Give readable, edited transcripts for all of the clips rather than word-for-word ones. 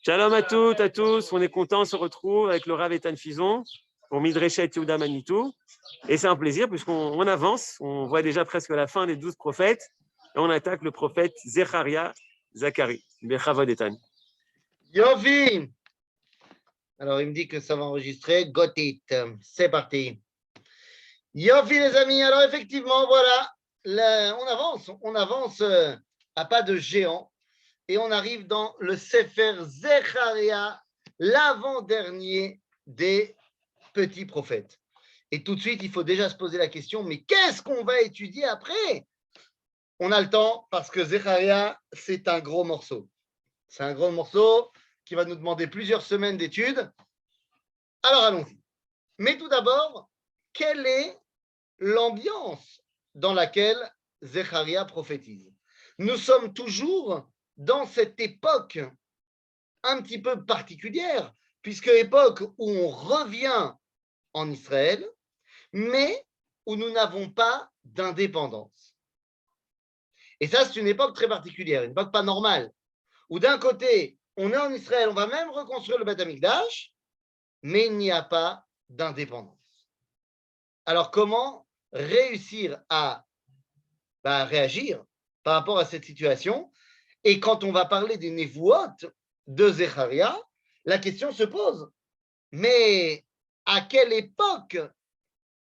Shalom à toutes, à tous. On est content, on se retrouve avec le Rav Etan Fison pour Midreshet Yehuda Manitou. Et c'est un plaisir puisqu'on avance. On voit déjà presque la fin des 12 prophètes. Et on attaque le prophète Zecharia Zacharie. Bechavod Etan. Yofi! Alors, il me dit que ça va enregistrer. Got it. C'est parti. Yofi, les amis. Alors, effectivement, voilà. On avance à pas de géant. Et on arrive dans le Sefer Zecharia, l'avant-dernier des petits prophètes. Et tout de suite, il faut déjà se poser la question, mais qu'est-ce qu'on va étudier après? On a le temps parce que Zecharia, c'est un gros morceau. C'est un gros morceau qui va nous demander plusieurs semaines d'études. Alors, allons-y. Mais tout d'abord, quelle est l'ambiance dans laquelle Zecharia prophétise? Nous sommes toujours dans cette époque un petit peu particulière, puisque époque où on revient en Israël, mais où nous n'avons pas d'indépendance. Et ça, c'est une époque très particulière, une époque pas normale, où d'un côté, on est en Israël, on va même reconstruire le Beth Amikdash, mais il n'y a pas d'indépendance. Alors, comment réussir à réagir par rapport à cette situation? Et quand on va parler des Nevuot de Zecharia, la question se pose. Mais à quelle époque,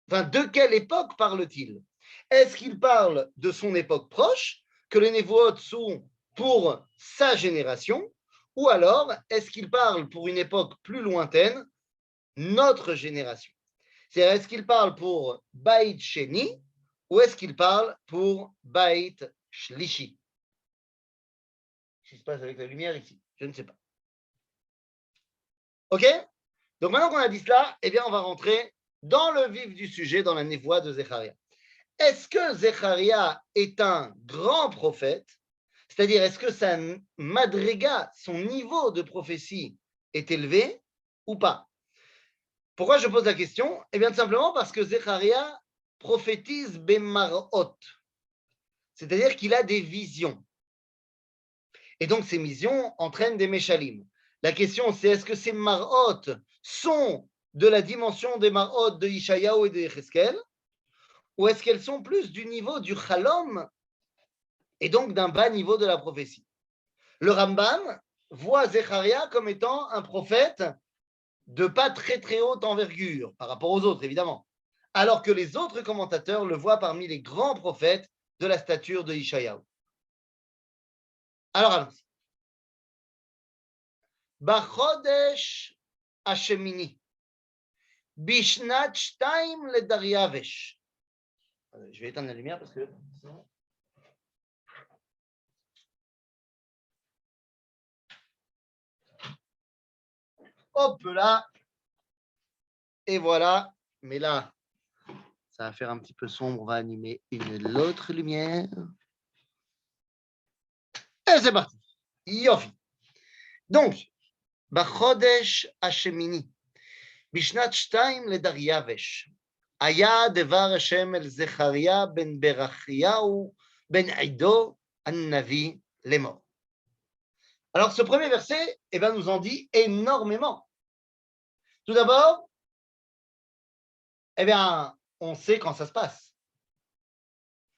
de quelle époque parle-t-il? Est-ce qu'il parle de son époque proche, que les Nevuot sont pour sa génération, ou alors est-ce qu'il parle pour une époque plus lointaine, notre génération? C'est-à-dire, est-ce qu'il parle pour Baït Sheni, ou est-ce qu'il parle pour Baït Shlishi? Qu'est-ce qui se passe avec la lumière ici? Je ne sais pas. OK? Donc maintenant qu'on a dit cela, eh bien, on va rentrer dans le vif du sujet, dans la névoie de Zecharia. Est-ce que Zecharia est un grand prophète? C'est-à-dire, est-ce que sa madriga, son niveau de prophétie est élevé ou pas? Pourquoi je pose la question? Eh bien, tout simplement parce que Zecharia prophétise Bemarot. C'est-à-dire qu'il a des visions. Et donc, ces visions entraînent des Meshalim. La question, c'est est-ce que ces Marot sont de la dimension des Marot de Ishayahu et de Yecheskel, ou est-ce qu'elles sont plus du niveau du Chalom et donc d'un bas niveau de la prophétie? Le Rambam voit Zecharia comme étant un prophète de pas très très haute envergure par rapport aux autres, évidemment, alors que les autres commentateurs le voient parmi les grands prophètes de la stature de Ishayahu. Alors, allons-y. Bachodesh Hashemini, Bishnat Shtaim le Dariavesh. Je vais éteindre la lumière parce que sinon... Hop là. Et voilà. Mais là, ça va faire un petit peu sombre. On va animer l'autre lumière. Et c'est parti. Yofi. Donc, Bachodesh Hashemini, Bishnat Shtaim le Dariavesh. היה דבר השם אל זכריה בן ברכיהו בן עדו הנביא לאמור. Alors ce premier verset nous en dit énormément. Tout d'abord, on sait quand ça se passe.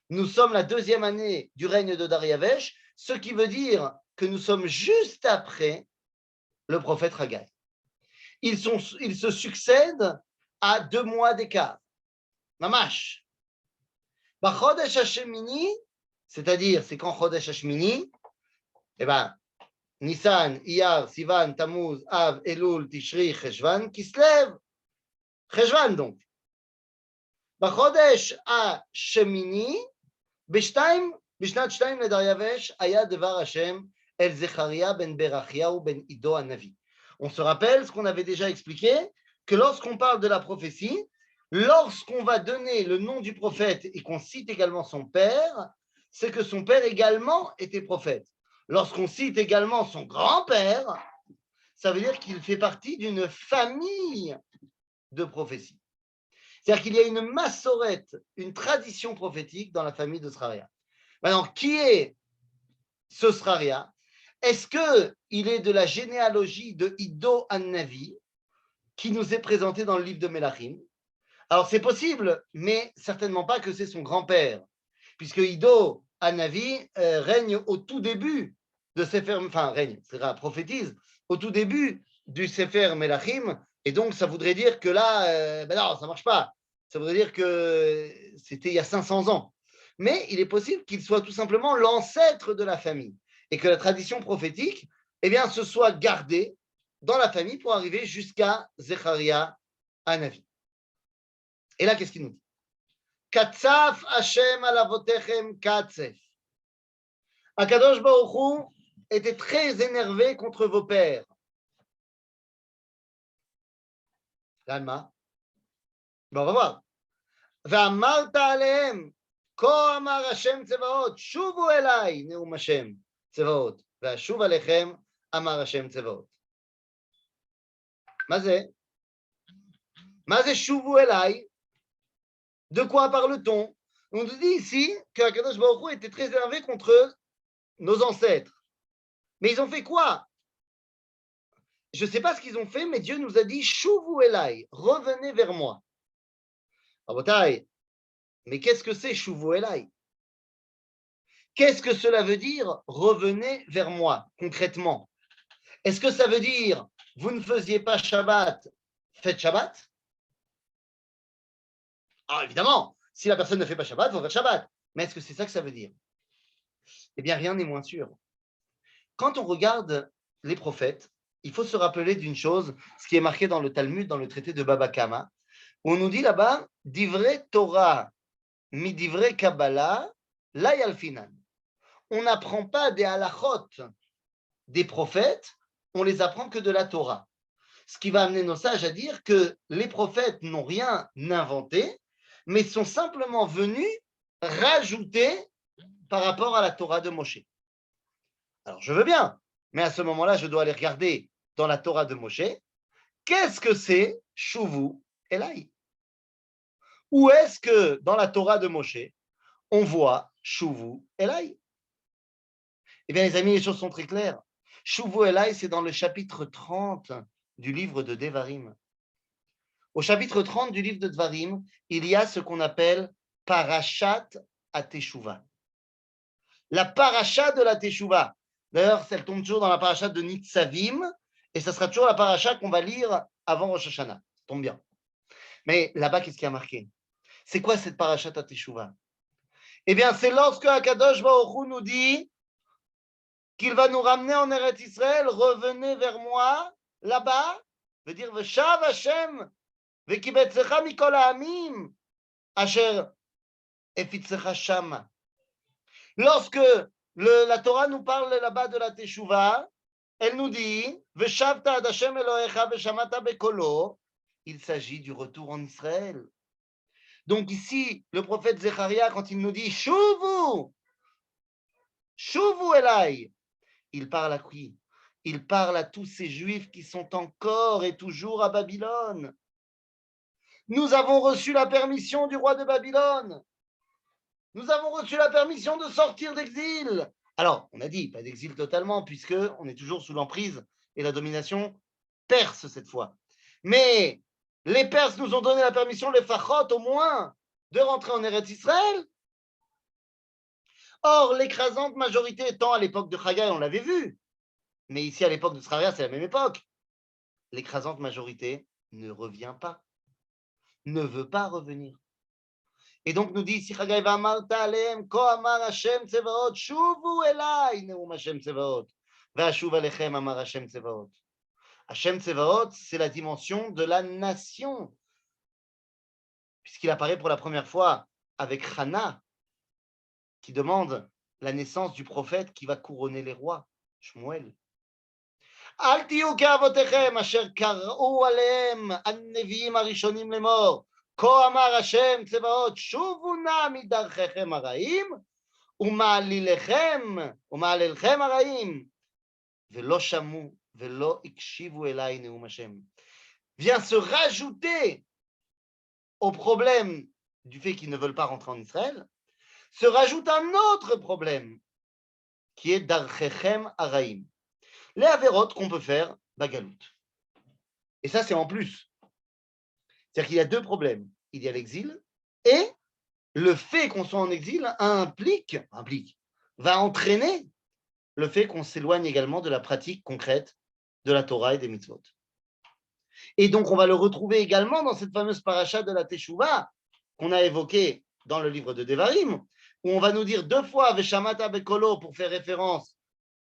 Nous sommes la deuxième année du règne de Dariavesh, ce qui veut dire que nous sommes juste après le prophète Haggai. Ils se succèdent à 2 mois d'écart. Mamash. Chodesh Hashemini, c'est-à-dire, c'est quand Chodesh Hashemini, Nissan, Iyar, Sivan, Tammuz, Av, Elul, Tishri, Cheshvan, Kislev. Cheshvan donc. Chodesh Hashemini, Bishnat Shtaim le Dariavesh, Aya Devar Hashem, El Zecharia ben Berachiahu ben Ido Hanavi. On se rappelle ce qu'on avait déjà expliqué, que lorsqu'on parle de la prophétie, lorsqu'on va donner le nom du prophète et qu'on cite également son père, c'est que son père également était prophète. Lorsqu'on cite également son grand-père, ça veut dire qu'il fait partie d'une famille de prophétie. C'est-à-dire qu'il y a une massorette, une tradition prophétique dans la famille de Sraria. Maintenant, qui est ce Sraria? est-ce qu'il est de la généalogie de Iddo An-Navi, qui nous est présenté dans le livre de Mélachim? Alors, c'est possible, mais certainement pas que c'est son grand-père, puisque Iddo An-Navi règne au tout début de Sefer, enfin, règne, c'est-à-dire prophétise, au tout début du Sefer Mélachim, et donc ça voudrait dire que là, ben non, ça marche pas. Ça voudrait dire que c'était il y a 500 ans. Mais il est possible qu'il soit tout simplement l'ancêtre de la famille, et que la tradition prophétique, eh bien, se soit gardée dans la famille pour arriver jusqu'à Zecharia Hanavi. Et là, qu'est-ce qu'il nous dit? Katsaf Hashem alavotechem katsef. Akadosh Baruch Hu était très énervé contre vos pères. L'Alma. Bon, on va voir. V'amarta alehem כה אמר השם צבאות, שובו אליי, נאום השם צבאות, ואשוב עליכם, אמר השם צבאות. מה זה? מה זה שובו אליי? De quoi parle-t-on? On nous dit ici que Akadosh Baruch Hu était très énervé contre nos ancêtres. Mais ils ont fait quoi? Je ne sais pas ce qu'ils ont fait, mais Dieu nous a dit Shuvu Elai, revenez vers moi. Rabotai, mais qu'est-ce que c'est Shuvu Elai? Qu'est-ce que cela veut dire revenez vers moi, concrètement? Est-ce que ça veut dire vous ne faisiez pas Shabbat, faites Shabbat? Alors évidemment, si la personne ne fait pas Shabbat, il faut faire Shabbat. Mais est-ce que c'est ça que ça veut dire? Eh bien, rien n'est moins sûr. Quand on regarde les prophètes, il faut se rappeler d'une chose, ce qui est marqué dans le Talmud, dans le traité de Baba Kama, où on nous dit là-bas, Divrei Torah, midivrei Kabbalah, la yalfinan. On n'apprend pas des halachot des prophètes, on les apprend que de la Torah. Ce qui va amener nos sages à dire que les prophètes n'ont rien inventé, mais sont simplement venus rajouter par rapport à la Torah de Moshe. Alors je veux bien, mais à ce moment-là, je dois aller regarder dans la Torah de Moshe, qu'est-ce que c'est Shuvu Elai? Où est-ce que dans la Torah de Moshe, on voit Shuvu Elai? Eh bien, les amis, les choses sont très claires. Shuvu Elai, c'est dans le chapitre 30 du livre de Devarim. Au chapitre 30 du livre de Devarim, il y a ce qu'on appelle Parashat HaTeshuvah. La paracha de la Teshuvah. D'ailleurs, elle tombe toujours dans la paracha de Nitzavim, et ça sera toujours la paracha qu'on va lire avant Rosh Hashanah. Ça tombe bien. Mais là-bas, qu'est-ce qui a marqué? C'est quoi cette parashat HaTeshuvah? Eh bien, c'est lorsque Akadosh Baruch Hu nous dit qu'il va nous ramener en Eretz Israël, revenez vers moi, là-bas, veut dire Veshav Hashem, Vekibetzecha mikol ha'amim, asher efitzecha shama. Lorsque la Torah nous parle là-bas de la Teshuvah, elle nous dit Veshavta ad Hashem Elohecha veshamata bekolo. Il s'agit du retour en Israël. Donc ici, le prophète Zecharia, quand il nous dit Shuvu, Shuvu Elai, il parle à qui? Il parle à tous ces Juifs qui sont encore et toujours à Babylone. Nous avons reçu la permission du roi de Babylone. Nous avons reçu la permission de sortir d'exil. Alors, on a dit, pas d'exil totalement, puisqu'on est toujours sous l'emprise et la domination perse cette fois. Mais les Perses nous ont donné la permission, les Fachot au moins, de rentrer en Eretz Israël. Or, l'écrasante majorité étant à l'époque de Chagai, on l'avait vu, mais ici à l'époque de Zcharia, c'est la même époque. L'écrasante majorité ne revient pas, ne veut pas revenir. Et donc nous dit ici Chagai va'amarta alehem כה אמר השם צבאות שובו אליי נאום השם צבאות ואשוב עליכם אמר השם צבאות. Hashem Tsevaot, c'est la dimension de la nation, puisqu'il apparaît pour la première fois avec Hana, qui demande la naissance du prophète qui va couronner les rois, Shmuel. Al tiyu ke'avotechem asher kar'u alehem an-neviim harishonim lemor. כה אמר השם צבאות שובו נא מדרכיכם הרעים ומעלליכם הרעים ולא שמעו ולא הקשיבו אליי נאום השם. Vient se rajouter au problème du fait qu'ils ne veulent pas rentrer en Israël, se rajoute un autre problème qui est Darchechem Araim. les avérotes qu'on peut faire bagalout. Et ça, c'est en plus. C'est-à-dire qu'il y a deux problèmes. Il y a l'exil et le fait qu'on soit en exil va entraîner le fait qu'on s'éloigne également de la pratique concrète de la Torah et des mitzvot. Et donc, on va le retrouver également dans cette fameuse paracha de la Teshuvah qu'on a évoquée dans le livre de Devarim, où on va nous dire deux fois Veshamata Bekolo pour faire référence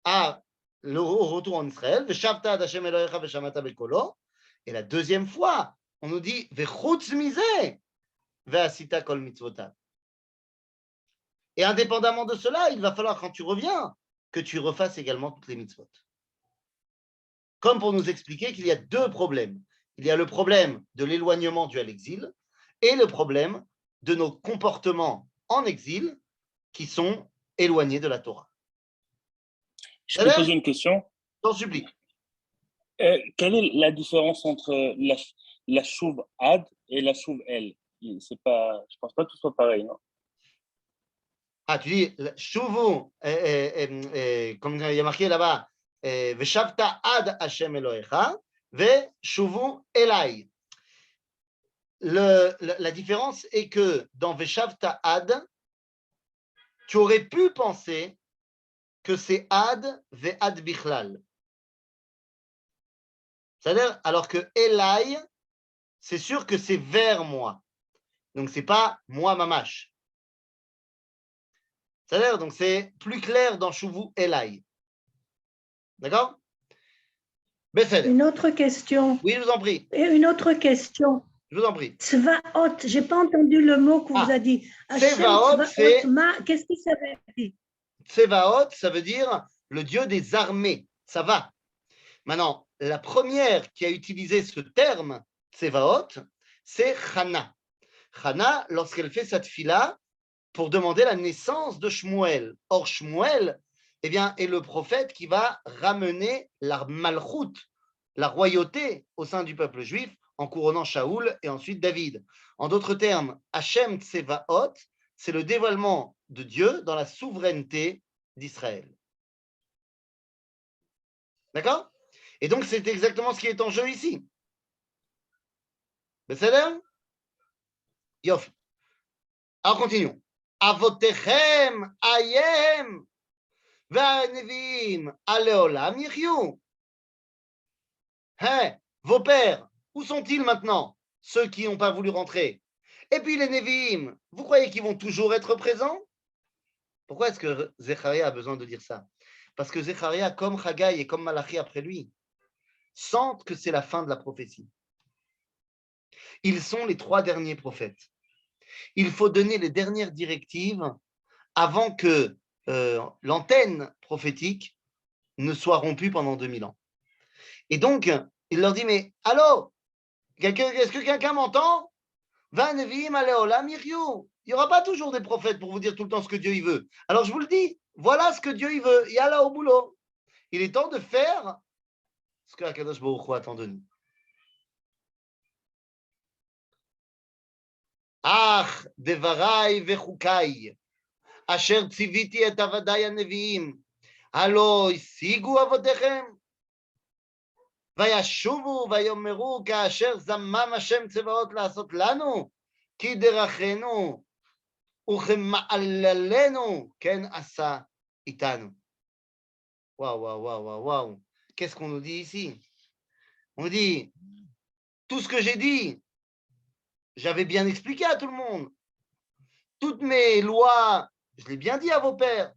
au retour en Israël, Veshavta ad Hashem Elohecha Veshamata Bekolo, et la deuxième fois, on nous dit Vechutz Mizeh Ve'asita Kol Mitzvotav. Et indépendamment de cela, il va falloir, quand tu reviens, que tu refasses également toutes les mitzvot. Comme pour nous expliquer qu'il y a deux problèmes. Il y a le problème de l'éloignement dû à l'exil et le problème de nos comportements en exil qui sont éloignés de la Torah. Je peux poser une question? T'en supplie. Quelle est la différence entre la chouve ad et la chouve el? C'est pas, je pense pas que tout soit pareil, non? Ah, tu dis, chouvu, comme il y a marqué là-bas, Veshavta ad Hashem Elohecha, Veshuvu Elai. La différence est que dans Veshavta ad, tu aurais pu penser que c'est ad ve'ad bichlal. C'est-à-dire, alors que Elai, c'est sûr que c'est vers moi. Donc, c'est pas moi mamash. C'est-à-dire, donc c'est plus clair dans Shuvu Elai. D'accord? Une autre question. Oui, je vous en prie. Et une autre question. Je vous en prie. Tsvaot, je n'ai pas entendu le mot qu'on vous a dit. Tsvaot, c'est... Qu'est-ce que ça veut dire? Tsvaot, ça veut dire le dieu des armées. Ça va. Maintenant, la première qui a utilisé ce terme, Tsvaot, c'est Chana. Chana, lorsqu'elle fait sa tfila pour demander la naissance de Shmuel. Or, Shmuel, eh bien, est le prophète qui va ramener la malchout, la royauté au sein du peuple juif, en couronnant Shaoul et ensuite David. En d'autres termes, Hachem Tsevaot, c'est le dévoilement de Dieu dans la souveraineté d'Israël. D'accord? Et donc, c'est exactement ce qui est en jeu ici. Besséder? Yof. Alors, continuons. Avotechem ayem v'anevim aleolam yichyu. Vos pères, où sont-ils maintenant, ceux qui n'ont pas voulu rentrer? Et puis les Nevi'im, vous croyez qu'ils vont toujours être présents? Pourquoi est-ce que Zecharia a besoin de dire ça? Parce que Zecharia, comme Haggai et comme Malachi après lui, sentent que c'est la fin de la prophétie. Ils sont les trois derniers prophètes. Il faut donner les dernières directives avant que l'antenne prophétique ne soit rompue pendant 2000 ans. Et donc, il leur dit, mais allô, est-ce que quelqu'un m'entend? Il n'y aura pas toujours des prophètes pour vous dire tout le temps ce que Dieu il veut. Alors je vous le dis, voilà ce que Dieu il veut. Il y a là au boulot. Il est temps de faire ce que Akadosh Baruch Hu attend de nous. Ach, devarai vechukai, asher tziviti et avadai haneviim, halo isigu avodechem, vayashuvu vayomeru kaasher zamam Hashem tzevaot לעשות לנו, כי דרכנו וכמעללנו כן עשה איתנו. Waouh, waouh, waouh, waouh, waouh. Qu'est-ce qu'on nous dit ici? On dit, tout ce que j'ai dit, j'avais bien expliqué à tout le monde. Toutes mes lois, je l'ai bien dit à vos pères.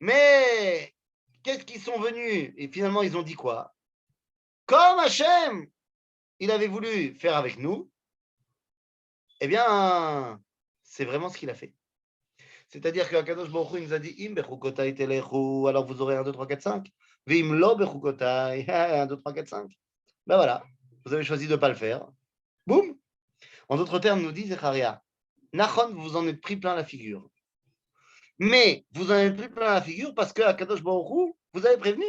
Mais qu'est-ce qu'ils sont venus? Et finalement, ils ont dit quoi? Comme Hachem, il avait voulu faire avec nous, eh bien, c'est vraiment ce qu'il a fait. C'est-à-dire que Akadosh Baruch Hu nous a dit Im bechukotai telechu, alors vous aurez 1, 2, 3, 4, 5. Vim lo bechukotai, 1, 2, 3, 4, 5. Ben voilà, vous avez choisi de ne pas le faire. Boum. En d'autres termes, nous dit Zecharia, Nachon, vous en êtes pris plein la figure. Mais vous en êtes pris plein la figure parce que Akadosh Baruch Hu vous avez prévenu.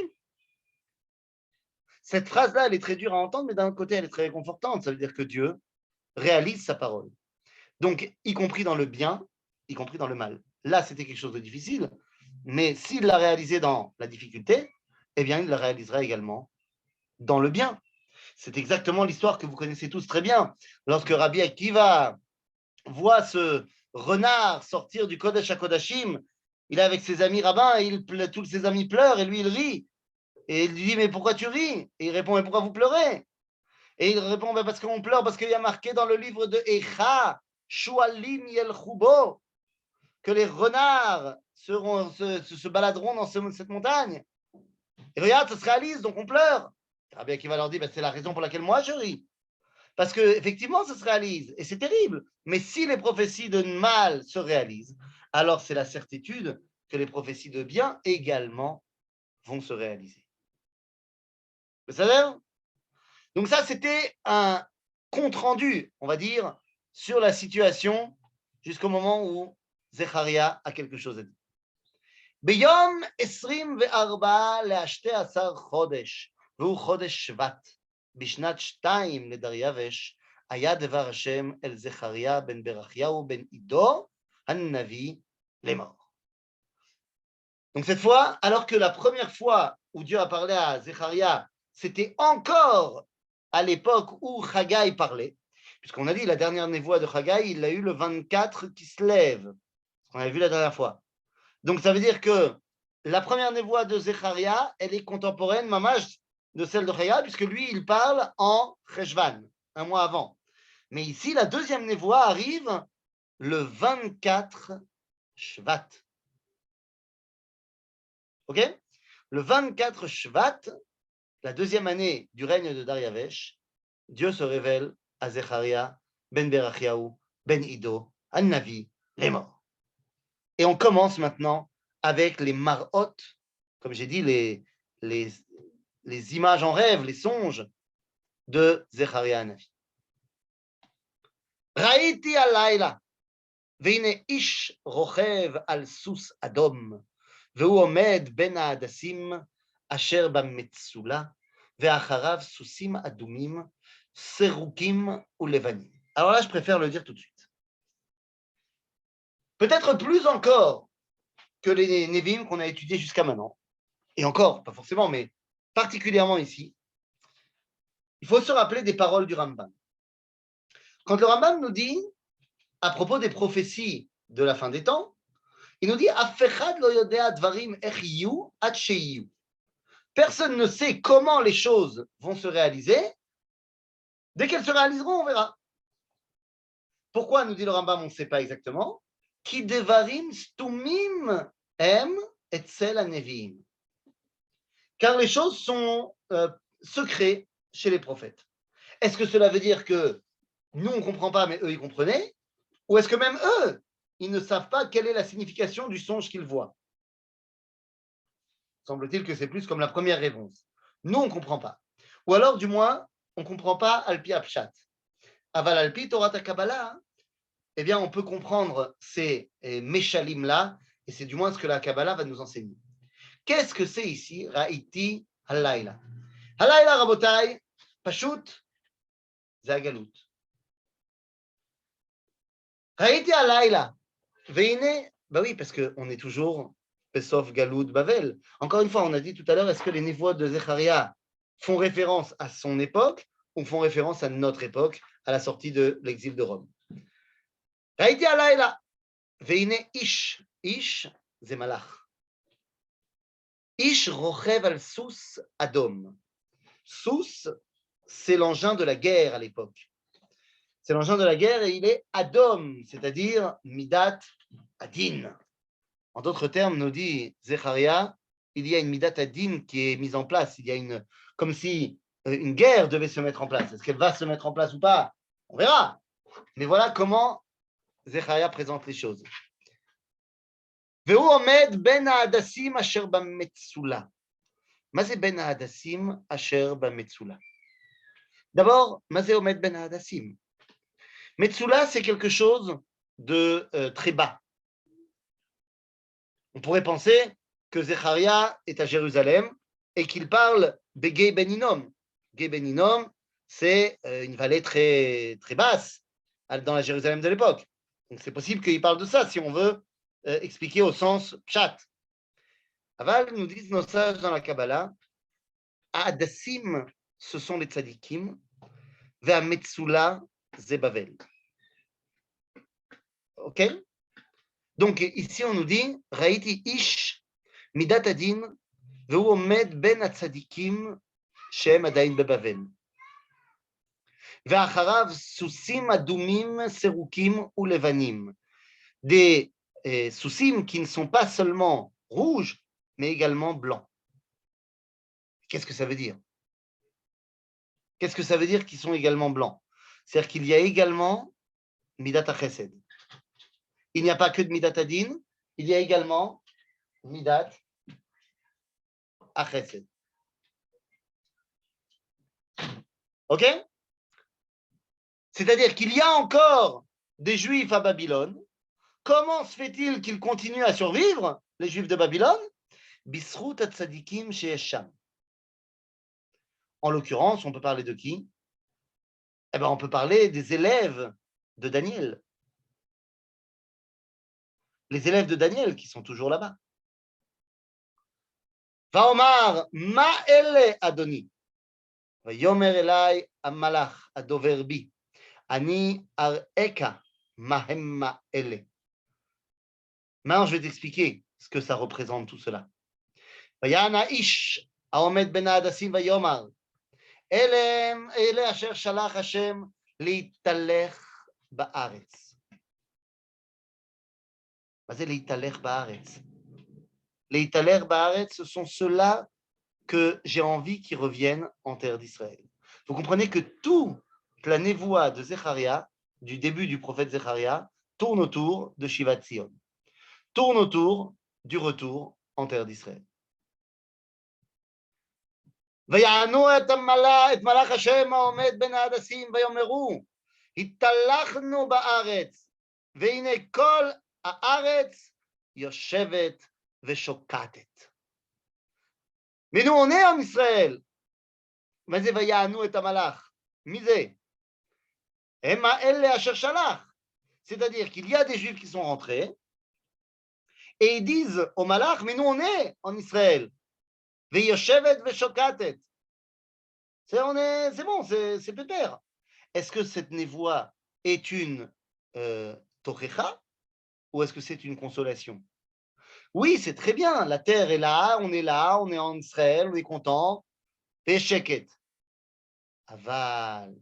Cette phrase-là, elle est très dure à entendre, mais d'un autre côté, elle est très réconfortante. Ça veut dire que Dieu réalise sa parole. Donc, y compris dans le bien, y compris dans le mal. Là, c'était quelque chose de difficile, mais s'il l'a réalisé dans la difficulté, eh bien, il la réalisera également dans le bien. C'est exactement l'histoire que vous connaissez tous très bien. Lorsque Rabbi Akiva voit ce renard sortir du Kodesh HaKodashim, il est avec ses amis rabbins, et tous ses amis pleurent, et lui, il rit. Et il lui dit, mais pourquoi tu ris? Et il répond, mais pourquoi vous pleurez? Et il répond, parce qu'on pleure, parce qu'il y a marqué dans le livre de Echa, Shualim Yelchubo, que les renards se baladeront dans cette montagne. Et regarde, ça se réalise, donc on pleure. Rabbi Akiva leur dit, c'est la raison pour laquelle moi je ris. Parce qu'effectivement, ça se réalise, et c'est terrible. Mais si les prophéties de mal se réalisent, alors c'est la certitude que les prophéties de bien également vont se réaliser. Vous savez? Donc ça, c'était un compte-rendu, on va dire, sur la situation jusqu'au moment où Zecharia a quelque chose à dire. ביום 24 ל-12 חודש, והוא חודש שבט, בשנת 2 לדריווש, היה דבר השם אל זכריה בן ברכיהו בן עידו, הנביא, לאמור. Donc cette fois, alors que la première fois où Dieu a parlé à Zecharia, c'était encore à l'époque où Haggai parlait, puisqu'on a dit la dernière névoie de Haggai, il l'a eu le 24 qui se lève, ce qu'on avait vu la dernière fois. Donc ça veut dire que la première névoie de Zecharia, elle est contemporaine, mamash, de celle de Haggai, puisque lui, il parle en Cheshvan, un mois avant. Mais ici, la deuxième névoie arrive le 24 Shvat. Ok? Le 24 Shvat, la deuxième année du règne de Dariavesh, Dieu se révèle à Zecharia, ben Berachiaou, ben Ido, An-Navi, les morts. Et on commence maintenant avec les marot, comme j'ai dit, les images en rêve, les songes de Zecharia An-Navi. Raïti al-Laila, veine ish rochev al-sus adom, והוא עומד בין ההדסים אשר במצולה, ואחריו סוסים אדומים, סירוקים ולבנים. Alors là, je préfère le dire tout de suite. Peut-être plus encore que les Nevi'im qu'on a étudiés jusqu'à maintenant, et encore, pas forcément, mais particulièrement ici, il faut se rappeler des paroles du Rambam. Quand le Rambam nous dit, à propos des prophéties de la fin des temps, il nous dit personne ne sait comment les choses vont se réaliser. Dès qu'elles se réaliseront, on verra. Pourquoi, nous dit le Rambam, on ne sait pas exactement. Ki devarim stumim em etzel haneviim. Car les choses sont secrets chez les prophètes. Est-ce que cela veut dire que nous, on ne comprend pas, mais eux, ils comprenaient? Ou est-ce que même eux, ils ne savent pas quelle est la signification du songe qu'ils voient? Semble-t-il que c'est plus comme la première réponse. Nous, on ne comprend pas. Ou alors, du moins, on ne comprend pas Alpi Apshat. Aval Alpi Torah Kabbalah, eh bien, on peut comprendre ces Meshalim-là, et c'est du moins ce que la Kabbalah va nous enseigner. Qu'est-ce que c'est ici, Ra'iti Halayla? Halayla, Rabotai, Pashut, Zagalut. Ra'iti Halayla. Veine, bah oui, parce qu'on est toujours Pesov, Galout, Bavel. Encore une fois, on a dit tout à l'heure, est-ce que les névoies de Zecharia font référence à son époque ou font référence à notre époque, à la sortie de l'exil de Rome? Raïti alayla, veine ish, ish, ze malach. Ish rochev al sous adom. Sous, c'est l'engin de la guerre à l'époque. C'est l'engin de la guerre et il est adom, c'est-à-dire midat adin. En d'autres termes, nous dit Zecharia, il y a une midat adin qui est mise en place. Il y a comme si une guerre devait se mettre en place. Est-ce qu'elle va se mettre en place ou pas? On verra. Mais voilà comment Zecharia présente les choses. והוא עומד בין ההדסים אשר במצולה. מה זה בין ההדסים אשר במצולה? D'abord, מה זה עומד בין ההדסים? Metsula, c'est quelque chose de très bas. On pourrait penser que Zecharia est à Jérusalem et qu'il parle de Gei Ben Hinnom. Gei Ben Hinnom, c'est une vallée très, très basse dans la Jérusalem de l'époque. Donc c'est possible qu'il parle de ça si on veut expliquer au sens pshat. Aval, nous disent nos sages dans la Kabbalah, Ha'adassim, ce sont les tzadikim. Ve'ametsula, ze Bavel. Ok? Donc ici on nous dit, Raïti ish midat adin ve'hu omed ben hatzadikim shem adain bebavel. Ve'acharav susim adumim serukim ulevanim. Des susim qui ne sont pas seulement rouges, mais également blancs. Qu'est-ce que ça veut dire? Qu'est-ce que ça veut dire qu'ils sont également blancs? C'est-à-dire qu'il y a également midat hachesed. Il n'y a pas que de midat adin, il y a également midat hachesed. Ok? C'est-à-dire qu'il y a encore des juifs à Babylone. Comment se fait-il qu'ils continuent à survivre, les juifs de Babylone? Bisrout tzadikim she'esham. En l'occurrence, on peut parler de qui? Eh bien, on peut parler des élèves de Daniel. Les élèves de Daniel qui sont toujours là-bas. Vaomar, ma ele Adoni. Vayomer elai amalach adover bi. Ani ar'eka mahemma ele. Maintenant, je vais t'expliquer ce que ça représente tout cela. Vayana ish haomed ben ha'adassim vayomar. Ele asher shalach Hashem leitalech ba'aretz. C'est leitalech ba'aretz. Leitalech ba'aretz, ce sont ceux-là que j'ai envie qu'ils reviennent en terre d'Israël. Vous comprenez que toute la névoie de Zecharia, du début du prophète Zecharia, tourne autour de Shivat Tzion, tourne autour du retour en terre d'Israël. ויענו את מלאך השם העומד בין ההדסים ויאמרו התהלכנו בארץ והנה כל הארץ יושבת ושוקטת. Mais nous on est en Israël. מה זה ויענו את המלאך? מי זה? הם האלה אשר שלח. C'est-à-dire qu'il y a des juifs qui sont rentrés et ils disent au malach, mais nous on est en Israël. ויושבת ושוקטת. C'est bon, c'est pépère. Est-ce que cette névoie est une tochecha ou est-ce que c'est une consolation? Oui, c'est très bien. La terre est là, on est en Israël, on est content. Pécheket. Aval.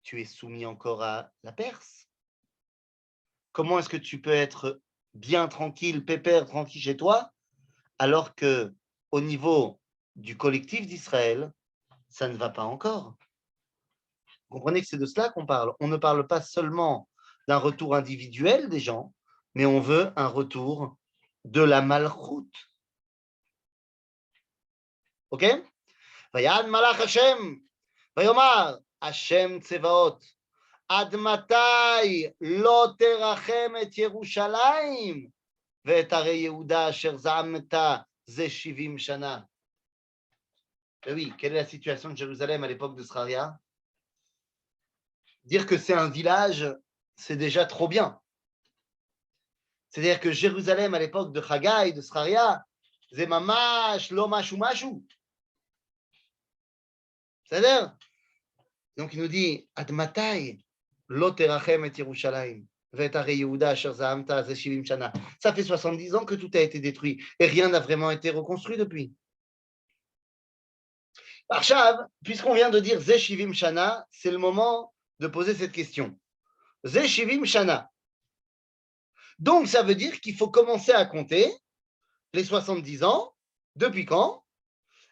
Tu es soumis encore à la Perse. Comment est-ce que tu peux être bien tranquille, pépère, tranquille chez toi, alors que au niveau du collectif d'Israël, ça ne va pas encore? Vous comprenez que c'est de cela qu'on parle. On ne parle pas seulement d'un retour individuel des gens, mais on veut un retour de la malchoute. Ok? Vayad malach Hashem, vayomar Hashem tsevaot, ad matai lo terachem et Yerushalayim, ve'et arei Yehuda asher za'amta ze 70 shana. Oui, quelle est la situation de Jérusalem à l'époque de Zechariah? Dire que c'est un village, c'est déjà trop bien. C'est-à-dire que Jérusalem à l'époque de Haggai, de Zechariah, c'est mamash, lo mashu mashu. C'est-à-dire, donc il nous dit, ad matai lo terachem et Yerushalayim, ve'et arei Yehuda asher za'amta ze 70 shana. Ça fait 70 ans que tout a été détruit et rien n'a vraiment été reconstruit depuis. Arshav, puisqu'on vient de dire ze 70 shana, c'est le moment de poser cette question. Ze 70 shana. Donc, ça veut dire qu'il faut commencer à compter les 70 ans. Depuis quand?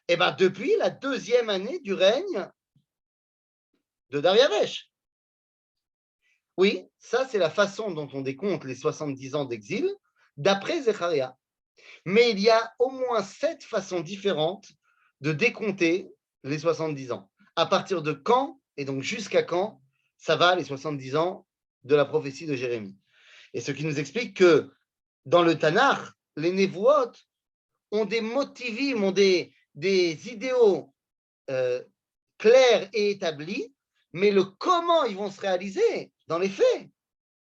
Eh bien, depuis la deuxième année du règne de Dariavesh. Oui, ça, c'est la façon dont on décompte les 70 ans d'exil d'après Zecharia. Mais il y a au moins 7 façons différentes de décompter les 70 ans. À partir de quand, et donc jusqu'à quand, ça va les 70 ans de la prophétie de Jérémie. Et ce qui nous explique que dans le Tanakh, les Névuot ont des motivim, ont des idéaux clairs et établis, mais le comment ils vont se réaliser dans les faits,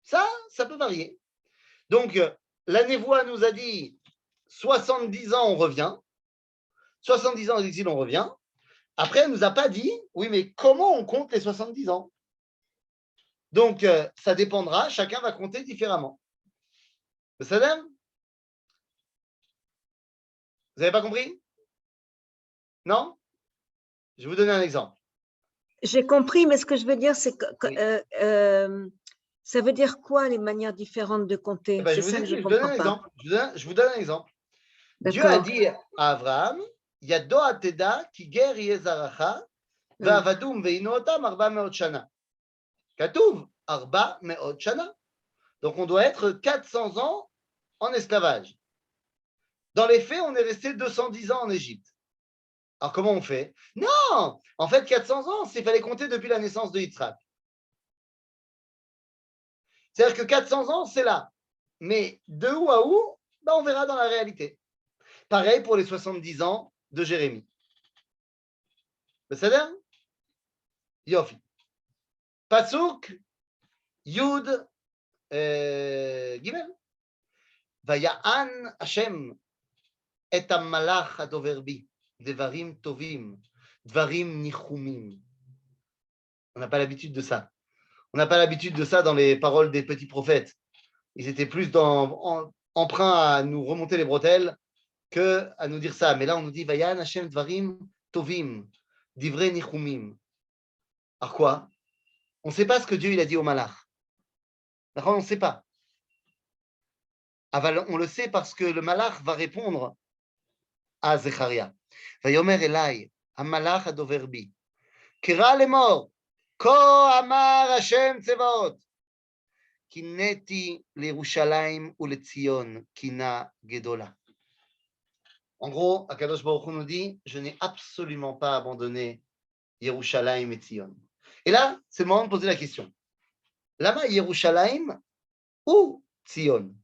ça peut varier. Donc, la Névoie nous a dit 70 ans, on revient. 70 ans d'exil, on revient. Après, elle ne nous a pas dit, oui, mais comment on compte les 70 ans? Donc, ça dépendra, chacun va compter différemment. Ça donne? Vous n'avez pas compris? Non? Je vais vous donner un exemple. J'ai compris, mais ce que je veux dire, c'est que Oui. ça veut dire quoi les manières différentes de compter? Eh ben, je C'est vous ça ai que dit, je je vous donne comprends un pas. exemple. Je vous donne un exemple. Dieu a dit à Abraham, Yado ateda ki ger yezaracha ve'avadum ve'inu otam 400 shana. Katuv 400 shana. Donc on doit être 400 ans en esclavage. Dans les faits, on est resté 210 ans en Égypte. Alors comment on fait? Non, en fait 400 ans, il fallait compter depuis la naissance de Yitzhak. C'est-à-dire que 400 ans, c'est là. Mais de où à où, ben, on verra dans la réalité. Pareil pour les 70 ans de Jérémie. C'est ça? Yofi. Pasuk, Yud, Gimel. Vaya'an Hashem et malach adover bi, devarim tovim, dvarim nichumim. On n'a pas l'habitude de ça. On n'a pas l'habitude de ça dans les paroles des petits prophètes. Ils étaient plus emprunts à nous remonter les bretelles que à nous dire ça. Mais là, on nous dit Vayan Hashem dvarim tovim, divrei nichumim. Alors quoi? On ne sait pas ce que Dieu il a dit au malach. D'accord? On ne sait pas. On le sait parce que le malach va répondre à Zecharia. Vayomer elai, hamalach adover bi. Kira lemor, ko amar Hashem tzevaot. Kineti l'Yerushalayim ou l'Etzion, kina gedola. En gros, Akadosh Baruch Hu nous dit, je n'ai absolument pas abandonné Yerushalayim et Tzion. Et là, c'est le moment de poser la question. Lama Yerushalayim ou Tzion?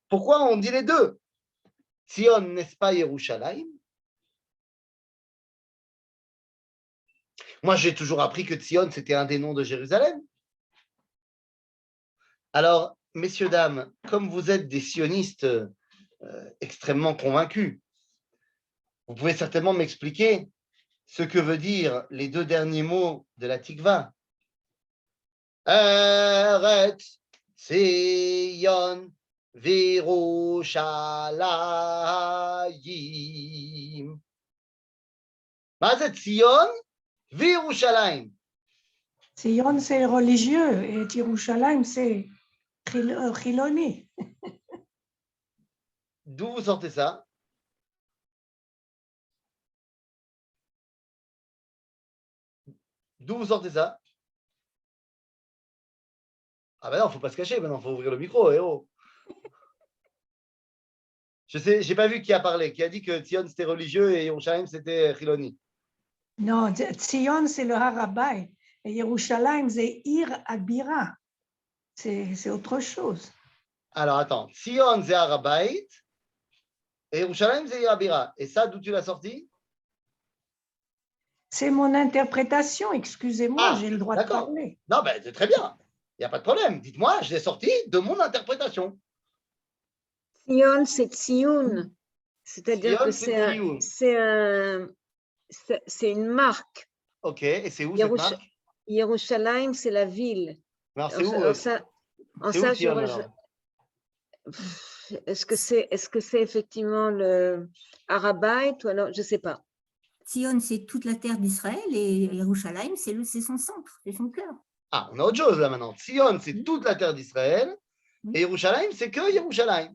Pourquoi on dit les deux? Tzion, n'est-ce pas Yerushalayim? Moi, j'ai toujours appris que Tzion, c'était un des noms de Jérusalem. Alors, messieurs, dames, comme vous êtes des sionistes extrêmement convaincus, vous pouvez certainement m'expliquer ce que veut dire les deux derniers mots de la Tikva. Eretz Tzion v'Yerushalayim. מה זה ציון וירושלים? Sion, c'est religieux et Yerushalayim, c'est chiloni. D'où vous sortez ça? D'où vous sortez ça? Ah ben non, il ne faut pas se cacher, maintenant il faut ouvrir le micro. Eh oh. Je sais, j'ai pas vu qui a parlé, qui a dit que Tzion c'était religieux et Yerushalayim c'était chiloni. Non, Sion, c'est le Harabay. Et Yerushalayim, c'est Ir Abira. C'est autre chose. Alors attends, Tzion c'est Harabait et Yerushalayim c'est Irabira. Et ça, d'où tu l'as sorti? C'est mon interprétation, excusez-moi, j'ai le droit de d'accord. parler. Non, ben c'est très bien, il n'y a pas de problème. Dites-moi, je l'ai sorti de mon interprétation. Tzion, c'est Tzioun. C'est-à-dire Tzion, que c'est une marque. Ok, et c'est où cette marque? Yerushalayim, c'est la ville. Alors c'est où? Tzion, alors? Est-ce que c'est effectivement le Harabait ou alors je ne sais pas. Tzion, c'est toute la terre d'Israël et Yerushalayim, c'est son centre, c'est son cœur. Ah, on a autre chose là maintenant. Tzion, c'est toute la terre d'Israël et Yerushalayim, c'est que Yerushalayim.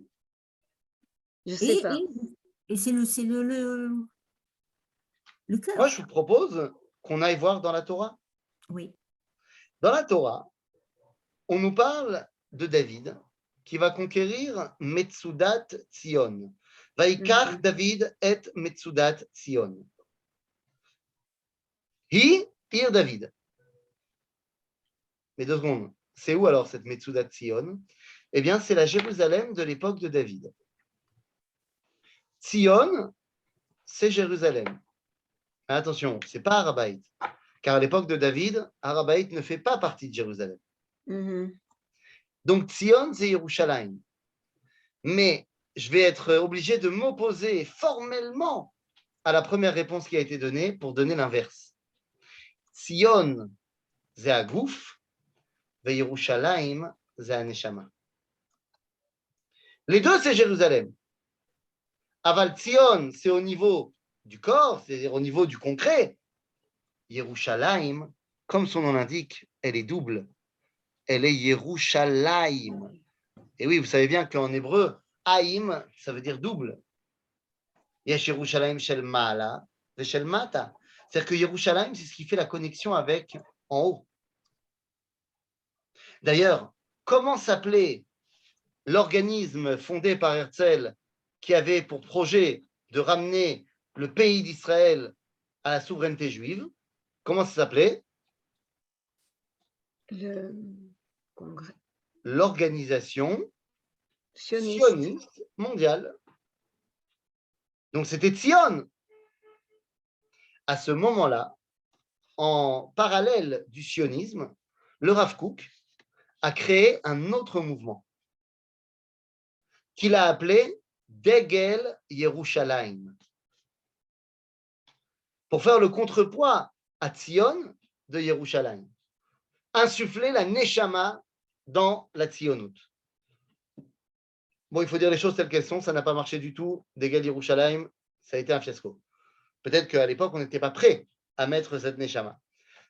Je ne sais pas. Et c'est le cœur. Moi, je vous propose qu'on aille voir dans la Torah. Oui. Dans la Torah, on nous parle de David qui va conquérir Metsudat Tzion. Vaikar David et Metsudat Tzion. Hi, Ir David. Mais 2 secondes. C'est où alors cette Metsudat Tzion? Eh bien, c'est la Jérusalem de l'époque de David. Tzion, c'est Jérusalem. Mais attention, ce n'est pas Harabait. Car à l'époque de David, Harabait ne fait pas partie de Jérusalem. Donc, Tzion, c'est Yerushalayim. Mais je vais être obligé de m'opposer formellement à la première réponse qui a été donnée pour donner l'inverse. Tzion, c'est Agouf, ve Yerushalayim, c'est Aneshama. Les deux, c'est Jérusalem. Aval Tzion, c'est au niveau du corps, c'est-à-dire au niveau du concret. Yerushalayim, comme son nom l'indique, elle est double. Elle est Yerushalayim. Et oui, vous savez bien qu'en hébreu, Haïm, ça veut dire double. Yesh Yerushalayim shel Ma'ala ve shel Mata. C'est-à-dire que Yerushalayim, c'est ce qui fait la connexion avec en haut. D'ailleurs, comment s'appelait l'organisme fondé par Herzl qui avait pour projet de ramener le pays d'Israël à la souveraineté juive? Comment ça s'appelait? Le congrès L'organisation sioniste. sioniste mondiale. Donc c'était Tzion. À ce moment-là, en parallèle du sionisme, le Rav Kook a créé un autre mouvement qu'il a appelé Degel Yerushalayim, pour faire le contrepoids à Tzion de Yerushalayim, insuffler la Neshama dans la Tzionut. Bon, il faut dire les choses telles qu'elles sont, ça n'a pas marché du tout. Degel Yerushalayim, ça a été un fiasco. Peut-être qu'à l'époque, on n'était pas prêt à mettre cette Neshama.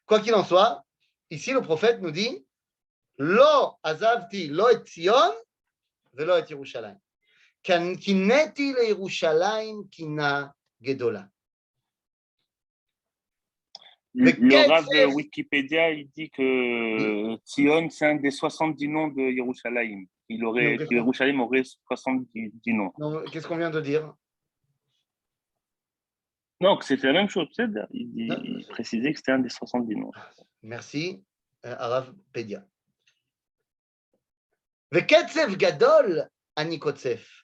Quoi qu'il en soit, ici, le prophète nous dit Lo azavti lo et Tzion velo et Yerushalayim. Kineti le Yerushalayim kina gedola. Le Rav Wikipédia, il dit que Tzion, c'est un des 70 noms de Yerushalayim. Yerushalayim aurait 70 noms. Qu'est-ce qu'on vient de dire? Non, que c'était la même chose. Il précisait que c'était un des 70 noms. Merci, Arav Pédia. Veketzev gadol ani kotzef.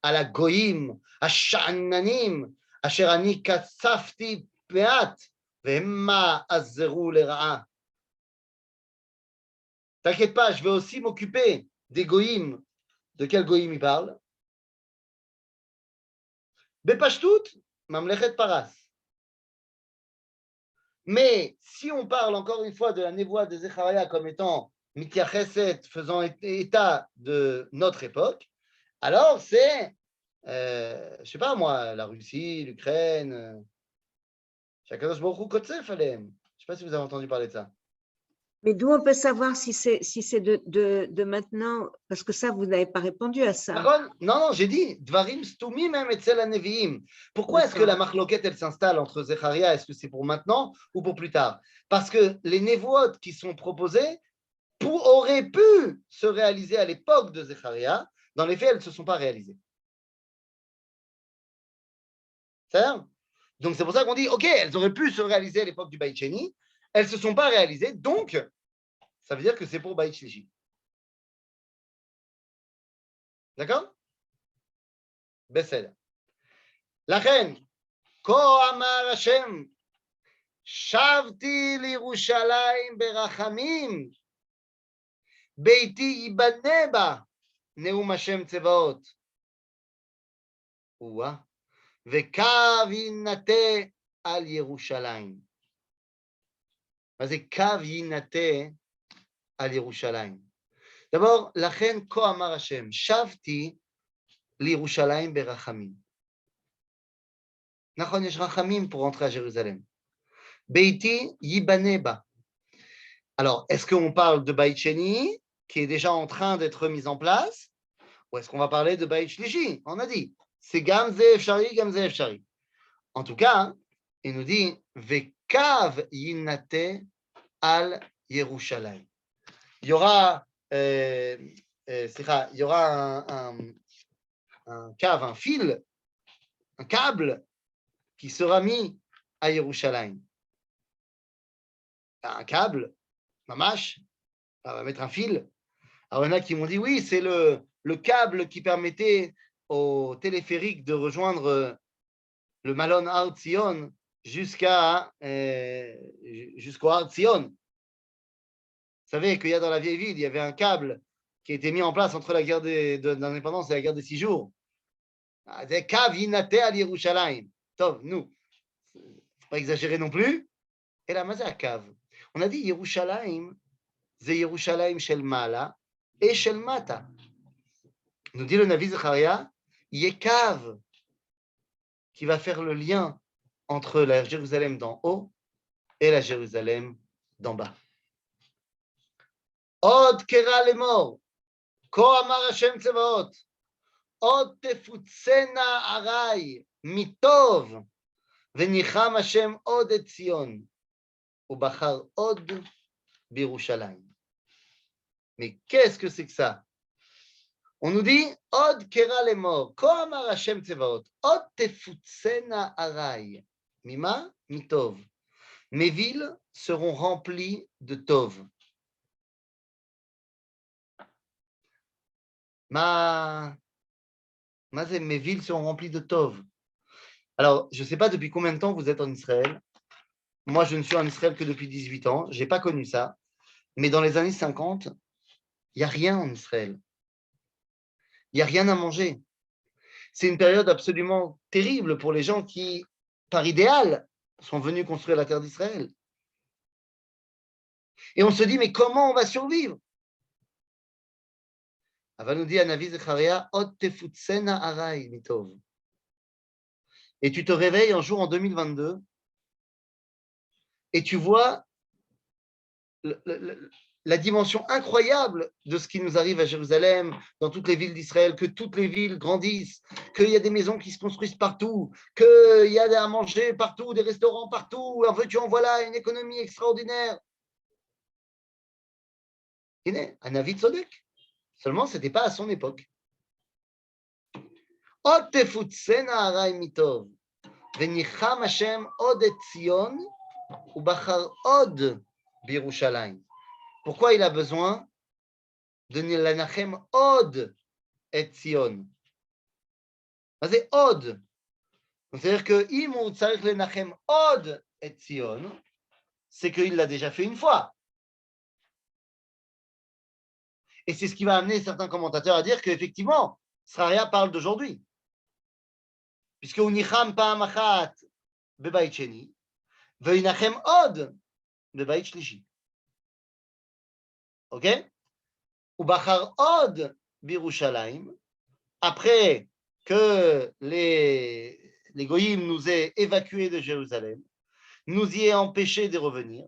על הגויים השעננים אשר אני קצפתי פאת והמה עזרו לרעה. T'inquiète pas, je vais aussi m'occuper des goïms. De quel goïm il parle? Bepashtout, mamlechet paras. Mais si on parle encore une fois de la névoie de Zecharia comme étant Mityacheset, faisant état de notre époque, alors c'est, je ne sais pas moi, la Russie, l'Ukraine, Shakadosh Baruch Hu Kotzef Aleem. Je ne sais pas si vous avez entendu parler de ça. Mais d'où on peut savoir si c'est de maintenant, parce que ça, vous n'avez pas répondu à ça. Non, j'ai dit, Dvarim Stumi même Etzel HaNeviim. Pourquoi est-ce que la marloquette, elle s'installe entre Zecharia, est-ce que c'est pour maintenant ou pour plus tard? Parce que les névotes qui sont proposées auraient pu se réaliser à l'époque de Zecharia. Dans les faits, elles ne se sont pas réalisées. C'est-à-dire? Donc, c'est pour ça qu'on dit, OK, elles auraient pu se réaliser à l'époque du Beit Sheni, elles ne se sont pas réalisées, donc, ça veut dire que c'est pour Beit Shlishi. D'accord? Besed. Lachen, Ko amar Hashem, Shavti l'Yerushalayim berachamim, Beiti yibane ba, Neum Hashem Tzevaot. Ouah. Vekav yinate al Yerushalayim. C'est Kav yinate al Yerushalayim. D'abord, Lachen Ko amar Hashem, Shavti l'Yerushalayim berachamim. Nachon yesh rachamim pour entrer à Jérusalem. Beiti yibane ba. Alors, est-ce qu'on parle de Beit Sheni, qui est déjà en train d'être mis en place, ou est-ce qu'on va parler de Beit Shlishi? On a dit, c'est Gam Ze Efshari, Gam Ze Efshari. En tout cas, il nous dit, Vekav yinate al Yerushalayim. Il y aura, un cave, un fil, un câble qui sera mis à Yerushalayim. Un câble, mamash, on va mettre un fil. Alors, il y en a qui m'ont dit, oui, c'est le câble qui permettait au téléphérique de rejoindre le Malon Har Zion jusqu'au Har Zion. Vous savez qu'il y a dans la vieille ville, il y avait un câble qui a été mis en place entre la guerre d'indépendance et la guerre des 6 jours. זה קו יינטה על ירושלים. טוב, nous, faut pas exagérer non plus. אלא מה זה הקו? On a dit ירושלים, זה ירושלים של מעלה et של מטה. Nous dit le Navi Zecharia, il y a cave qui va faire le lien entre la Jérusalem d'en haut et la Jérusalem d'en bas. Od kera lemor, ko amar Hashem tzevaot, od tefutsena arai mitov, venicham Hashem od et Zion, ubachar od birushalayim. Mais qu'est-ce que c'est que ça? On nous dit Od kera lemor, ko amar Hashem tzevaot, od tefutsena arai, mima mitov. Mes villes seront remplies de tov. Mes villes seront remplies de tov. Alors, je ne sais pas depuis combien de temps vous êtes en Israël. Moi, je ne suis en Israël que depuis 18 ans. Je n'ai pas connu ça. Mais dans les années 50, il n'y a rien en Israël. Il n'y a rien à manger. C'est une période absolument terrible pour les gens qui, par idéal, sont venus construire la terre d'Israël. Et on se dit, mais comment on va survivre? Ava nous dit à Navi Zecharia, Od tefutsena arai mitov. Et tu te réveilles un jour en 2022 et tu vois la dimension incroyable de ce qui nous arrive à Jérusalem, dans toutes les villes d'Israël, que toutes les villes grandissent, qu'il y a des maisons qui se construisent partout, qu'il y a à manger partout, des restaurants partout, en veux-tu, en voilà, une économie extraordinaire. Un avis de Sodek. Seulement, ce n'était pas à son époque. Od tefutsena arai mitov, venicham Hashem od et Zion, ubachar od birushalayim. Pourquoi il a besoin de l'anachem od et Zion? C'est od. C'est-à-dire que im ou tzarich l'anachem od et Zion, c'est qu'il l'a déjà fait une fois. Et c'est ce qui va amener certains commentateurs à dire qu'effectivement, Sraria parle d'aujourd'hui. Puisque unicham pa'am achat bebayit sheni, ve'inachem od bebayit shlishi. Ok? Ubachar od birushalayim, après que les goyim nous aient évacués de Jérusalem, nous y aient empêchés de revenir,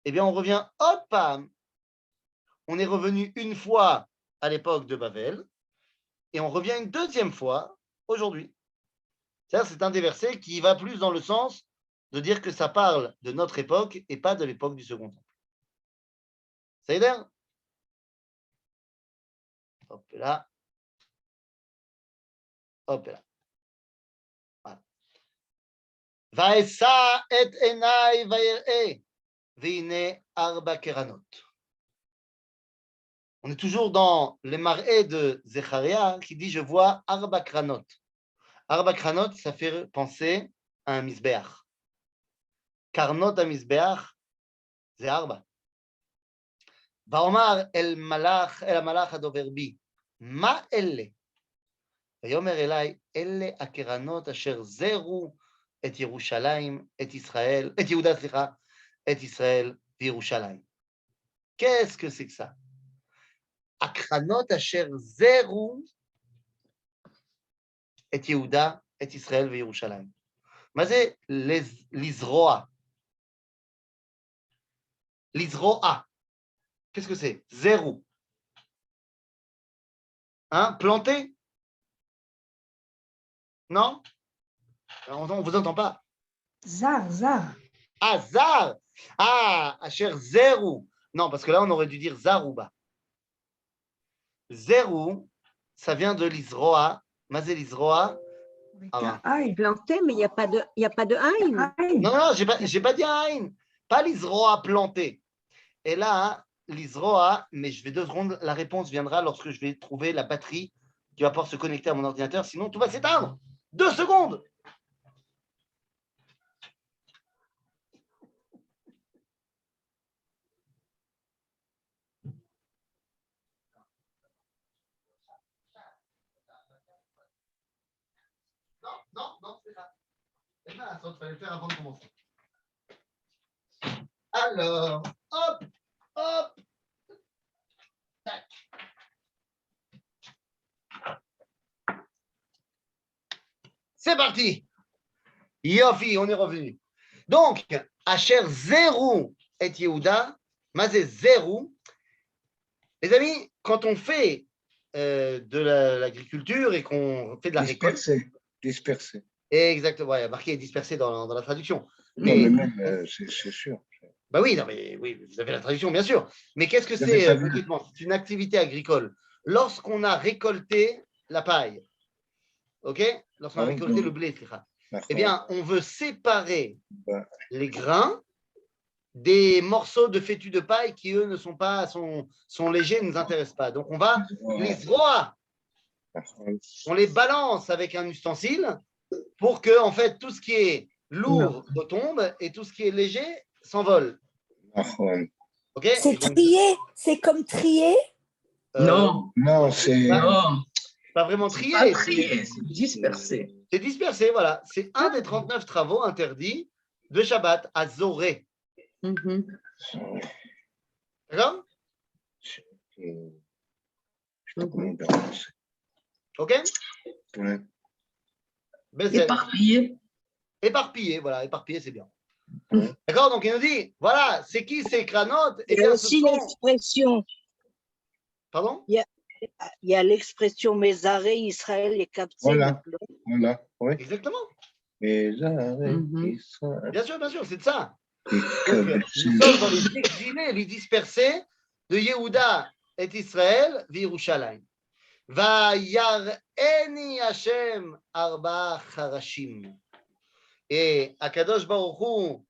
eh bien on revient od pa'am. On est revenu une fois à l'époque de Babel et on revient une deuxième fois aujourd'hui. C'est un des versets qui va plus dans le sens de dire que ça parle de notre époque et pas de l'époque du Second Temple. Ça y est? Hop là. Hop là. Voilà. Vaesa et enai vair'e veine arba keranot. On est toujours dans les marées de Zecharia qui dit « Je vois Arba Kranot ». Arba Kranot, ça fait penser à un misbeach. Karnot à misbeach, c'est Arba. Vaomar el malach adover bi, ma elle. Vayomer elai, elle akeranot asher zeru et Yerushalayim, et Israël, et Yehuda, et Israël, Yerushalayim. Qu'est-ce que c'est que ça? Akranot asher zeru et Yehuda et Israël ve Yerushalayim. מה זה לזרוע? לזרוע. Qu'est-ce que c'est? Zéro. Hein? Planter? Non? On ne vous entend pas. Zar, zar. Ah, zar. Ah, asher zéro. Non, parce que là, on aurait dû dire zarouba. Zéro, ça vient de l'Isroa. Mazé l'Isroa. Planté, mais il n'y a pas de haïn. Non, j'ai pas dit haïn. Pas l'Isroa planté. Et là, l'Isroa, mais je vais 2 secondes, la réponse viendra lorsque je vais trouver la batterie qui va pouvoir se connecter à mon ordinateur. Sinon, tout va s'éteindre. 2 secondes. Il fallait le faire avant de commencer. Alors, hop, hop, tac. C'est parti. Yofi, on est revenu. Donc, Asher Zerou et Yehuda, Mazé Zerou. Les amis, quand on fait de l'agriculture et qu'on fait de la récolte. Dispersé. Exactement, il y a marqué dispersé dans la traduction. Non, mais même, c'est sûr. Bah oui, non, mais oui, vous avez la traduction, bien sûr. Mais qu'est-ce que c'est concrètement? C'est une activité agricole. Lorsqu'on a récolté la paille, ok? Lorsqu'on a récolté le blé, eh bien, on veut séparer les grains des morceaux de fétus de paille qui, eux, ne sont pas, sont légers, ne nous intéressent pas. Donc, on va les broyer. On les balance avec un ustensile pour que, en fait, tout ce qui est lourd retombe et tout ce qui est léger s'envole. Okay? C'est trier? C'est comme trier? Non, c'est... Pas vraiment trier. Pas trier, c'est dispersé. C'est dispersé, voilà. C'est un des 39 travaux interdits de Shabbat à Zoré. D'accord? Ok? Éparpillé, voilà, éparpillé, c'est bien. D'accord? Donc il nous dit, voilà, c'est qui ces cranotes? Il y a aussi l'expression. Pardon? Il y a l'expression Mézaré, Israël et capté. Voilà, oui. Exactement. Mézaré, Israël. Bien sûr, c'est de ça. Donc, nous sommes dans les exilés, les dispersés de Yehuda et Israël, Virushalayim. Va yar'eni Hashem arba charashim. Et Akadosh Baruch Hu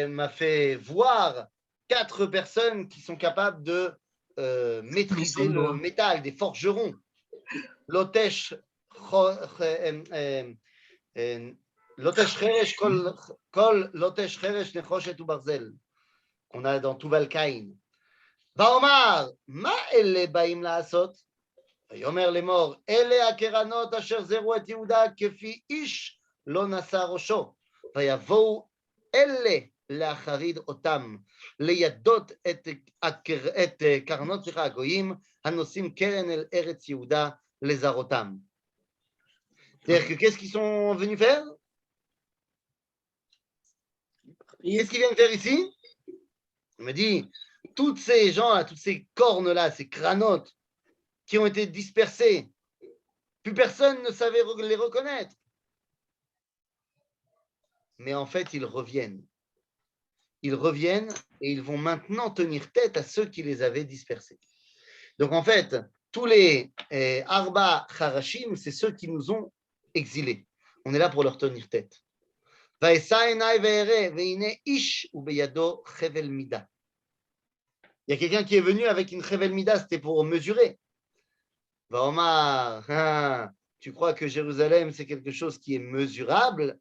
m'a fait voir 4 personnes qui sont capables de maîtriser le métal, des forgerons. Lotesh Cheresh Kol Lotesh Cheresh Nechoshet Ubarzel, qu'on a dans Tuval Caïn. Vaomar, ma elle baim laasot? Yomer lemor, ele akeranot asher zeru et Yehuda kefi ish lo nasa rosho. Vayavou ele לאחריד אותם, לידות את קרנות הגויים הנושאים קרן אל ארץ יהודה לזרותם. C'est-à-dire que qu'est-ce qu'ils sont venus faire? Qu'est-ce qu'ils viennent faire ici? Il me dit, toutes ces gens-là, toutes ces cornes-là, ces cranotes qui ont été dispersées, plus personne ne savait les reconnaître. Mais en fait, ils reviennent. Ils reviennent et ils vont maintenant tenir tête à ceux qui les avaient dispersés. Donc en fait, tous les Arba Harashim, c'est ceux qui nous ont exilés. On est là pour leur tenir tête. Il y a quelqu'un qui est venu avec une Chevel Mida, c'était pour mesurer. Omar, tu crois que Jérusalem, c'est quelque chose qui est mesurable?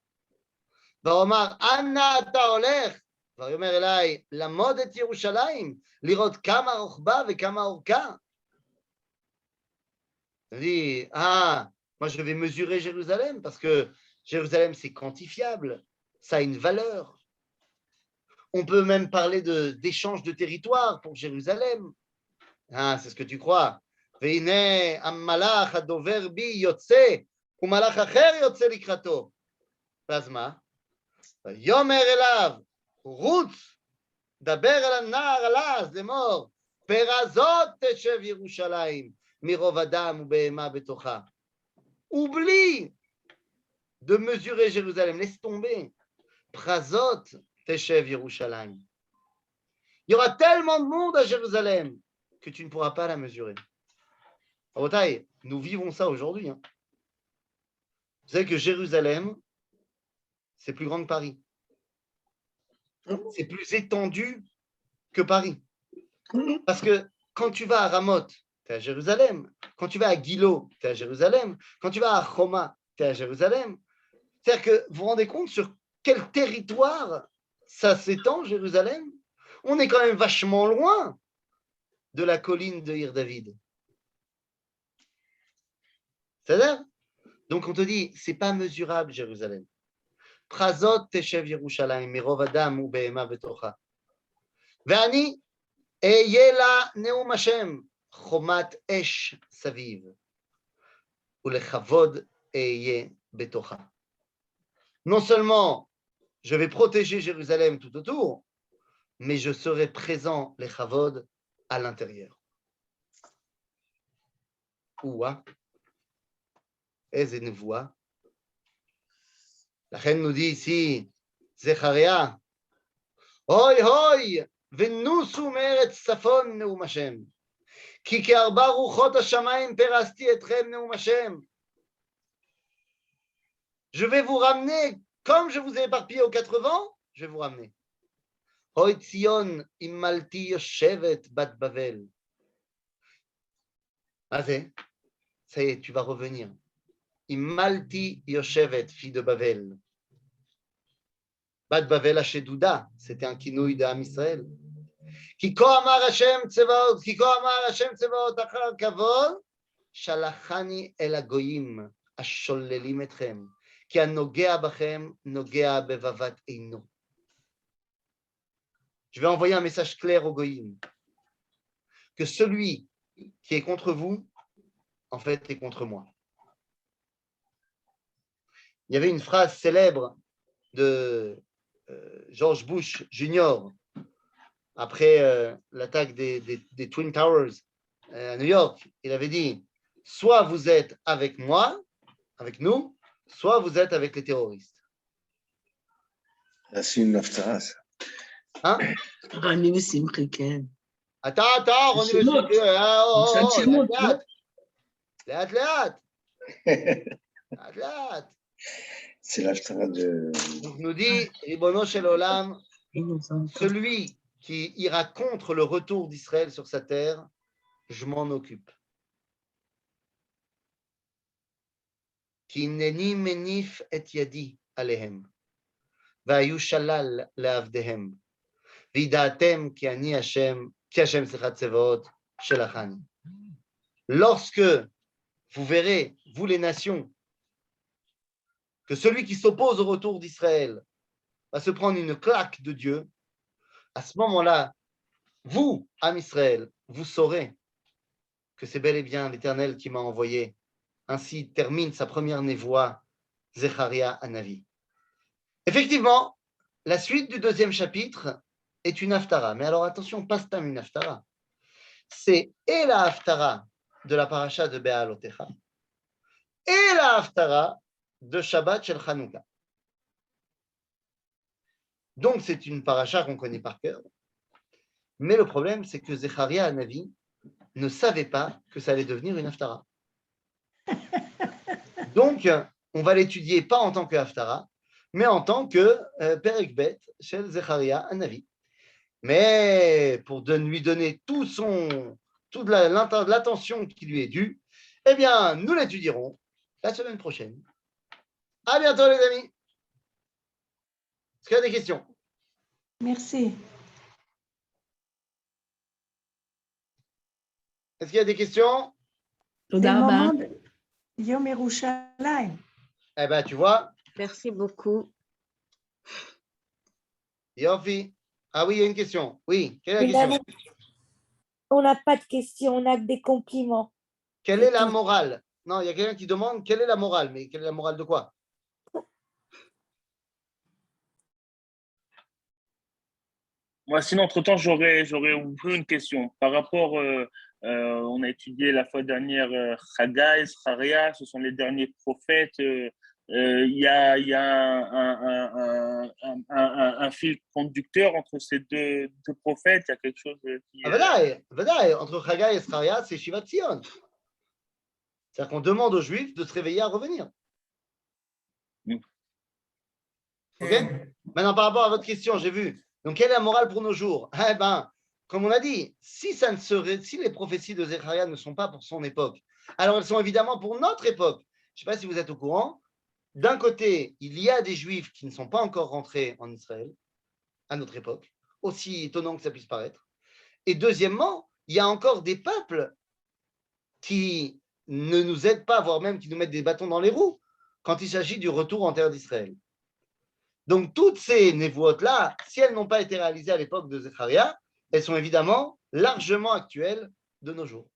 Omar, Anna Taoler. ויאמר אליי, למוד את ירושלים, לראות כמה רוחבה וכמה אורכה. Il dit, moi je vais mesurer Jérusalem parce que Jérusalem c'est quantifiable, ça a une valeur. On peut même parler d'échange de territoire pour Jérusalem. C'est ce que tu crois. והנה המלאך הדובר בי יוצא, ומלאך אחר יוצא לקראתו. ואז מה? ויאמר אליו, רוץ, דבר אל הנער הלז לאמור, פרזות תשב ירושלים מרוב אדם ובהמה בתוכה. Oublie de mesurer Jérusalem, laisse tomber. Prazot teshev Yerushalayim. Il y aura tellement de monde à Jérusalem que tu ne pourras pas la mesurer. Rabotai, nous vivons ça aujourd'hui. Vous savez que Jérusalem, c'est plus grand que Paris. C'est plus étendu que Paris. Parce que quand tu vas à Ramoth, tu es à Jérusalem. Quand tu vas à Gilo, tu es à Jérusalem. Quand tu vas à Choma, tu es à Jérusalem. C'est-à-dire que vous vous rendez compte sur quel territoire ça s'étend, Jérusalem? On est quand même vachement loin de la colline de Ir David. C'est-à-dire? Donc on te dit, c'est pas mesurable, Jérusalem. פרזות תשב ירושלים, מרוב אדם ובהמה בתוכה. ואני אהיה לה נאום השם, חומת אש סביב, ולכבוד אהיה בתוכה. Non seulement je vais protéger Jérusalem tout autour, mais je serai présent, les chavod, à l'intérieur. Ouah, איזה נבואה. לכן nous dit ici, זכריה, הוי הוי, ונוסו מארץ צפון נאום השם, כי כארבע רוחות השמיים פרסתי אתכם נאום השם. Je vais vous ramener, comme je vous ai éparpillé aux quatre vents, je vais vous ramener. Hoi Tzion, immalti yoshevet bat Bavel. Mazé, ça y est, tu vas revenir. Immalti yoshevet, fille de Bavel. Bat Bavel Hashedouda, c'était un kinouï d'Am Israël. Kiko amar Hashem tzevaot achar kavod, shalachani el hagoyim, ashollelim etchem. כי הנוגע בכם נוגע בבבת עינו. Je vais envoyer un message clair aux goïms, que celui qui est contre vous, en fait, est contre moi. Il y avait une phrase célèbre de George Bush Jr. après l'attaque des Twin Towers à New York. Il avait dit, soit vous êtes avec moi, avec nous, soit vous êtes avec les terroristes. C'est une haftara, ça. Hein? Rani Simchiken. Attends, on est C'est l'haftara de... Donc nous dit, Ribono Shel Olam, celui qui ira contre le retour d'Israël sur sa terre, je m'en occupe. כי הנני מניף את ידי עליהם, והיו שלל לעבדיהם, וידעתם כי אני השם, כי השם צבאות שלחני. Lorsque vous verrez, vous les nations, que celui qui s'oppose au retour d'Israël va se prendre une claque de Dieu, à ce moment-là, vous, Am Israël, vous saurez que c'est bel et bien l'Éternel qui m'a envoyé. Ainsi termine sa première névoie, Zecharia Hanavi. Effectivement, la suite du deuxième chapitre est une haftara. Mais alors attention, pas seulement une haftara. C'est et la haftara de la paracha de Be'alotecha et la haftara de Shabbat Shel Chanukah. Donc c'est une paracha qu'on connaît par cœur. Mais le problème, c'est que Zecharia Hanavi ne savait pas que ça allait devenir une haftara. Donc, on va l'étudier pas en tant que haftara, mais en tant que Perek Bet Shel Zecharia Hanavi. Mais pour lui donner toute l'attention qui lui est due, eh bien, nous l'étudierons la semaine prochaine. À bientôt, les amis. Est-ce qu'il y a des questions? Merci. Est-ce qu'il y a des questions? Yom Yerushalayim. Eh bien, tu vois. Merci beaucoup. Yofi. Ah oui, il y a une question. Oui, quelle est la question? On n'a pas de question, on a que des compliments. Quelle est la morale? Non, il y a quelqu'un qui demande quelle est la morale. Mais quelle est la morale de quoi? Moi, sinon, entre-temps, j'aurais une question. Par rapport, on a étudié la fois dernière Haggai, Zacharia, ce sont les derniers prophètes. Il y a un fil conducteur entre ces deux prophètes. Il y a quelque chose qui... Vadaï, entre Haggai et Zacharia, c'est Shivat Zion. C'est-à-dire qu'on demande aux Juifs de se réveiller à revenir. Ok? Maintenant, par rapport à votre question, j'ai vu. Donc, quelle est la morale pour nos jours? Eh bien, comme on a dit, si les prophéties de Zecharia ne sont pas pour son époque, alors elles sont évidemment pour notre époque. Je ne sais pas si vous êtes au courant. D'un côté, il y a des Juifs qui ne sont pas encore rentrés en Israël, à notre époque, aussi étonnant que ça puisse paraître. Et deuxièmement, il y a encore des peuples qui ne nous aident pas, voire même qui nous mettent des bâtons dans les roues quand il s'agit du retour en terre d'Israël. Donc, toutes ces névoot-là, si elles n'ont pas été réalisées à l'époque de Zecharia, elles sont évidemment largement actuelles de nos jours.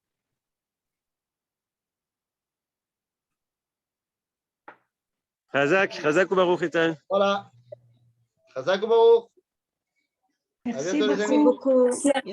Chazak ou Baruch Etan. Voilà. Chazak ou Baruch. À Merci bientôt, les Merci amis. beaucoup.